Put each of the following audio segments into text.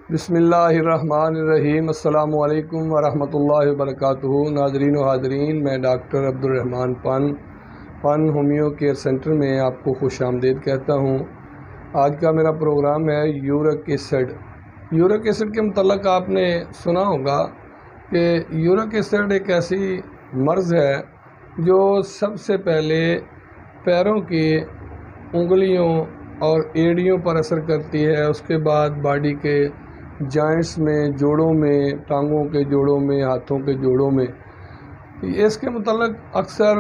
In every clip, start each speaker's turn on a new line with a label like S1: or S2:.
S1: بسم اللہ الرحمن الرحیم۔ السلام علیکم ورحمۃ اللہ وبرکاتہ۔ ناظرین و حاضرین، میں ڈاکٹر عبدالرحمن پن ہومیو کیئر سینٹر میں آپ کو خوش آمدید کہتا ہوں۔ آج کا میرا پروگرام ہے یورک ایسڈ۔ یورک ایسڈ کے متعلق آپ نے سنا ہوگا کہ یورک ایسڈ ایک ایسی مرض ہے جو سب سے پہلے پیروں کی انگلیوں اور ایڑیوں پر اثر کرتی ہے، اس کے بعد باڈی کے جوائنٹس میں، جوڑوں میں، ٹانگوں کے جوڑوں میں، ہاتھوں کے جوڑوں میں۔ اس کے متعلق اکثر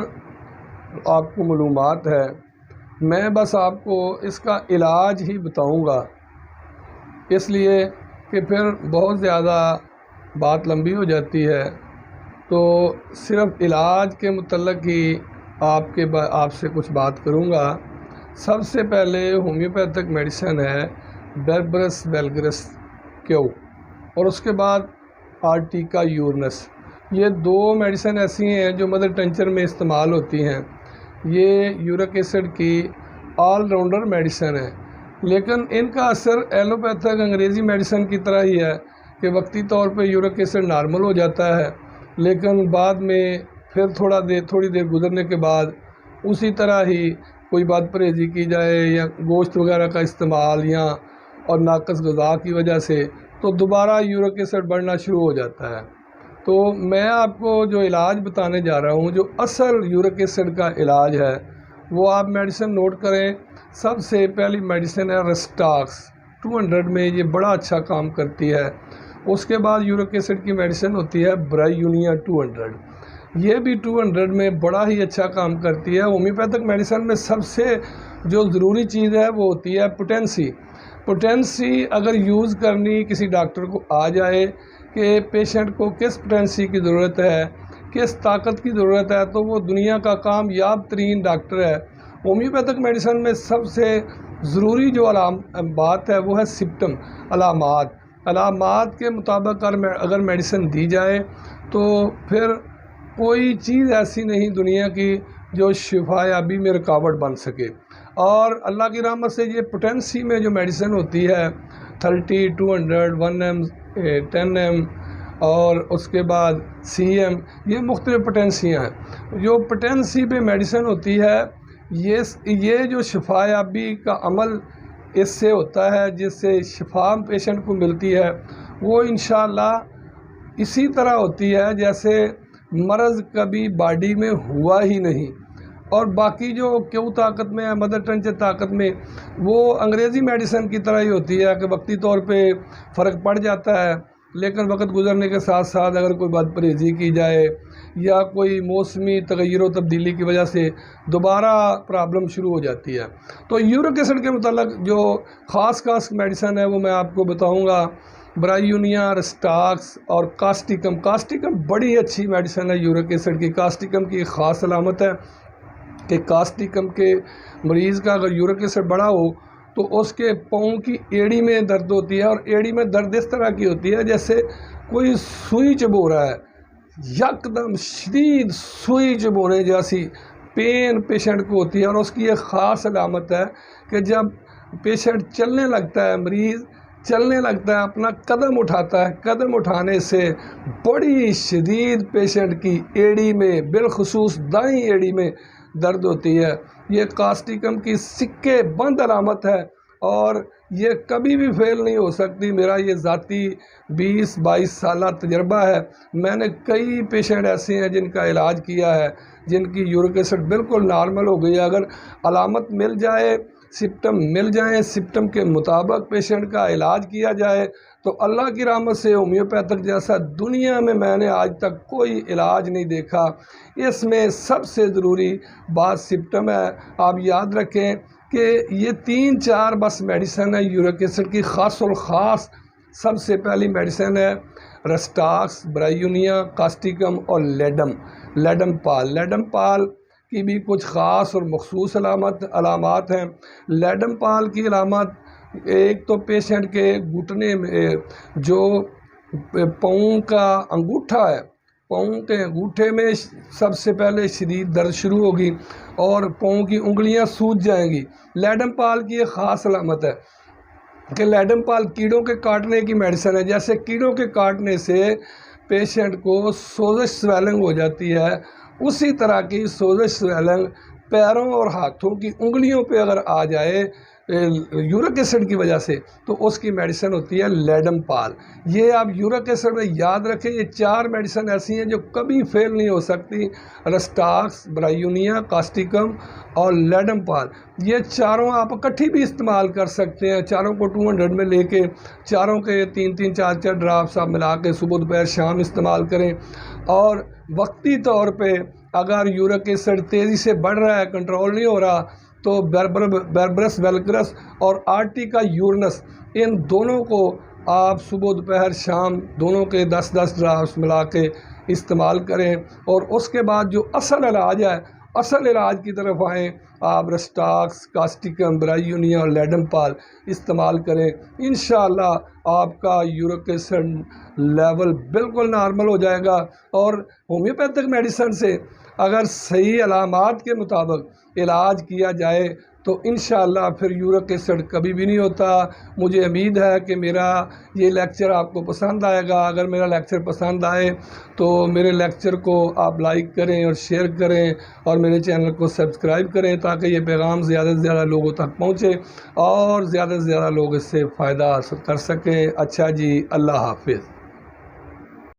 S1: آپ کو معلومات ہے، میں بس آپ کو اس کا علاج ہی بتاؤں گا، اس لیے کہ پھر بہت زیادہ بات لمبی ہو جاتی ہے، تو صرف علاج کے متعلق ہی آپ سے کچھ بات کروں گا۔ سب سے پہلے ہومیوپیتھک میڈیسن ہے بربرس ویلگرس کیو، اور اس کے بعد آرٹیکا یورنس۔ یہ دو میڈیسن ایسی ہیں جو مدر ٹنچر میں استعمال ہوتی ہیں۔ یہ یورک ایسڈ کی آل راؤنڈر میڈیسن ہے، لیکن ان کا اثر ایلوپیتھک انگریزی میڈیسن کی طرح ہی ہے کہ وقتی طور پہ یورک ایسڈ نارمل ہو جاتا ہے، لیکن بعد میں پھر تھوڑی دیر گزرنے کے بعد اسی طرح ہی کوئی بد پرہیزی کی جائے یا گوشت وغیرہ کا استعمال یا اور ناقص غذا کی وجہ سے تو دوبارہ یورک ایسڈ بڑھنا شروع ہو جاتا ہے۔ تو میں آپ کو جو علاج بتانے جا رہا ہوں، جو اصل یورک ایسڈ کا علاج ہے، وہ آپ میڈیسن نوٹ کریں۔ سب سے پہلی میڈیسن ہے رسٹاکس 200 میں، یہ بڑا اچھا کام کرتی ہے۔ اس کے بعد یورک ایسڈ کی میڈیسن ہوتی ہے برائیونیا 200، یہ بھی 200 میں بڑا ہی اچھا کام کرتی ہے۔ ہومیوپیتھک میڈیسن میں سب سے جو ضروری چیز ہے وہ ہوتی ہے پوٹینسی اگر یوز کرنی کسی ڈاکٹر کو آ جائے کہ پیشنٹ کو کس پوٹینسی کی ضرورت ہے، کس طاقت کی ضرورت ہے، تو وہ دنیا کا کامیاب ترین ڈاکٹر ہے۔ ہومیوپیتھک میڈیسن میں سب سے ضروری جو بات ہے وہ ہے سمپٹم، علامات کے مطابق اگر میڈیسن دی جائے تو پھر کوئی چیز ایسی نہیں دنیا کی جو شفا یابی میں رکاوٹ بن سکے۔ اور اللہ کی رحمت سے یہ پوٹینسی میں جو میڈیسن ہوتی ہے 30، 200، 1 m، 10 m اور اس کے بعد cm، یہ مختلف پوٹینسیاں ہیں۔ جو پوٹینسی پہ میڈیسن ہوتی ہے، یہ جو شفا یابی کا عمل اس سے ہوتا ہے، جس سے شفا پیشنٹ کو ملتی ہے، وہ انشاءاللہ اسی طرح ہوتی ہے جیسے مرض کبھی باڈی میں ہوا ہی نہیں۔ اور باقی جو کیو طاقت میں ہے، مدر ٹنچر طاقت میں، وہ انگریزی میڈیسن کی طرح ہی ہوتی ہے کہ وقتی طور پہ فرق پڑ جاتا ہے، لیکن وقت گزرنے کے ساتھ ساتھ اگر کوئی بد پرہیزی کی جائے یا کوئی موسمی تغیر و تبدیلی کی وجہ سے دوبارہ پرابلم شروع ہو جاتی ہے۔ تو یورک ایسڈ کے متعلق جو خاص میڈیسن ہے وہ میں آپ کو بتاؤں گا، برائیونیا، رسٹاکس اور کاسٹیکم بڑی اچھی میڈیسن ہے یورک ایسڈ کی۔ کاسٹیکم کی ایک خاص علامت ہے کہ کاسٹیکم کے مریض کا اگر یورک ایسڈ بڑا ہو تو اس کے پاؤں کی ایڑی میں درد ہوتی ہے، اور ایڑی میں درد اس طرح کی ہوتی ہے جیسے کوئی سوئی چبو رہا ہے، یکدم شدید سوئی چبونے جیسی پین پیشنٹ کو ہوتی ہے۔ اور اس کی ایک خاص علامت ہے کہ جب پیشنٹ چلنے لگتا ہے، مریض چلنے لگتا ہے، اپنا قدم اٹھاتا ہے، قدم اٹھانے سے بڑی شدید پیشنٹ کی ایڑی میں، بالخصوص دائیں ایڑی میں درد ہوتی ہے۔ یہ کاسٹیکم کی سکے بند علامت ہے اور یہ کبھی بھی فیل نہیں ہو سکتی۔ میرا یہ ذاتی 20-22 سالہ تجربہ ہے، میں نے کئی پیشنٹ ایسے ہیں جن کا علاج کیا ہے، جن کی یورک ایسڈ بالکل نارمل ہو گئی ہے۔ اگر علامت مل جائے، سمپٹم مل جائیں، سمپٹم کے مطابق پیشنٹ کا علاج کیا جائے، تو اللہ کی رحمت سے ہومیوپیتھک جیسا دنیا میں نے آج تک کوئی علاج نہیں دیکھا۔ اس میں سب سے ضروری بات سمپٹم ہے۔ آپ یاد رکھیں کہ یہ 3-4 بس میڈیسن ہے یورک ایسڈ کی خاص سب سے پہلی میڈیسن ہے رسٹاکس، برائیونیا، کاسٹیکم اور لیڈم پال کی بھی کچھ خاص اور مخصوص علامات ہیں۔ لیڈم پال کی علامات ایک تو پیشنٹ کے گھٹنے میں جو پاؤں کا انگوٹھا ہے، پاؤں کے انگوٹھے میں سب سے پہلے شدید درد شروع ہوگی اور پاؤں کی انگلیاں سوج جائیں گی۔ لیڈم پال کی ایک خاص علامت ہے کہ لیڈم پال کیڑوں کے کاٹنے کی میڈیسن ہے. جیسے کیڑوں کے کاٹنے سے پیشنٹ کو سوزش سویلنگ ہو جاتی ہے، اسی طرح کی سوزش سویلنگ پیروں اور ہاتھوں کی انگلیوں پہ اگر آ جائے یورک ایسڈ کی وجہ سے تو اس کی میڈیسن ہوتی ہے لیڈم پال. یہ آپ یورک ایسڈ میں یاد رکھیں، یہ 4 میڈیسن ایسی ہیں جو کبھی فیل نہیں ہو سکتی: رسٹاکس، برائیونیا، کاسٹیکم اور لیڈم پال. یہ چاروں آپ اکٹھی بھی استعمال کر سکتے ہیں. چاروں کو 200 میں لے کے چاروں کے 3-3 4-4 ڈراپس آپ ملا کے صبح دوپہر شام استعمال کریں. اور وقتی طور پہ اگر یورک ایسڈ تیزی سے بڑھ رہا ہے، کنٹرول نہیں ہو رہا، تو بیربرس ویلگرس اور آرٹیکا یورنس، ان دونوں کو آپ صبح دوپہر شام دونوں کے 10-10 ڈراپس ملا کے استعمال کریں. اور اس کے بعد جو اصل علاج ہے، اصل علاج کی طرف آئیں، آپ رسٹاکس، کاسٹیکم، برائیونیا اور لیڈم پال استعمال کریں. انشاءاللہ آپ کا یورک ایسڈ لیول بالکل نارمل ہو جائے گا. اور ہومیوپیتھک میڈیسن سے اگر صحیح علامات کے مطابق علاج کیا جائے تو انشاءاللہ پھر یورک ایسڈ کبھی بھی نہیں ہوتا. مجھے امید ہے کہ میرا یہ لیکچر آپ کو پسند آئے گا. اگر میرا لیکچر پسند آئے تو میرے لیکچر کو آپ لائک کریں اور شیئر کریں اور میرے چینل کو سبسکرائب کریں تاکہ یہ پیغام زیادہ سے زیادہ لوگوں تک پہنچے اور زیادہ سے زیادہ لوگ اس سے فائدہ حاصل کر سکیں. اچھا جی، اللہ حافظ.